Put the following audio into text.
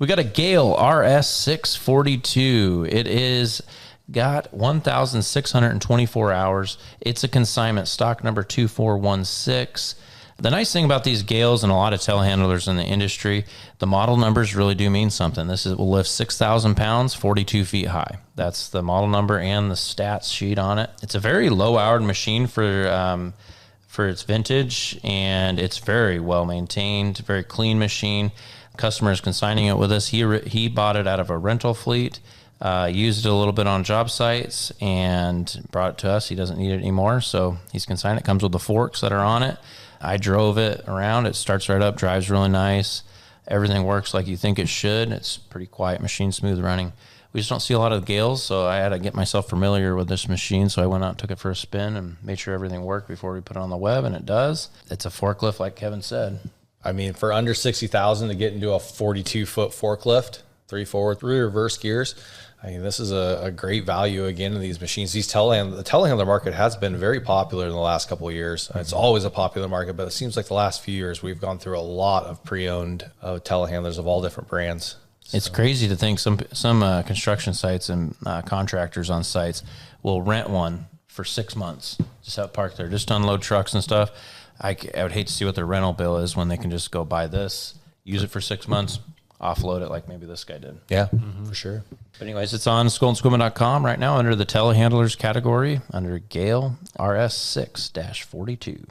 We got a GEHL RS6-42. It is got 1,624 hours. It's a consignment, stock number 2416. The nice thing about these GEHLs and a lot of telehandlers in the industry, the model numbers really do mean something. This will lift 6,000 pounds, 42 feet high. That's the model number and the stats sheet on it. It's a very low-hour machine for its vintage, and it's very well maintained, very clean machine. Customer is consigning it with us. He bought it out of a rental fleet, used it a little bit on job sites, and brought it to us. He doesn't need it anymore, so he's consigned it. Comes with the forks that are on it. I drove it around. It starts right up, drives really nice. Everything works like you think it should. It's a pretty quiet machine, smooth running. We just don't see a lot of GEHLs, so I had to get myself familiar with this machine. So I went out and took it for a spin and made sure everything worked before we put it on the web, and it does. It's a forklift, like Kevin said. I mean, for under 60,000 to get into a 42-foot forklift, 3 forward, 3 reverse gears, I mean, this is a great value again in these machines. The telehandler market has been very popular in the last couple of years. It's always a popular market, but it seems like the last few years we've gone through a lot of pre-owned telehandlers of all different brands. It's crazy to think some construction sites and contractors on sites will rent one for 6 months, just have it parked there, just to unload trucks and stuff. I would hate to see what their rental bill is when they can just go buy this, use it for 6 months, offload it like maybe this guy did. Yeah, for sure. But anyways, it's on SkullandSquidman.com right now under the telehandlers category under GEHL RS6-42.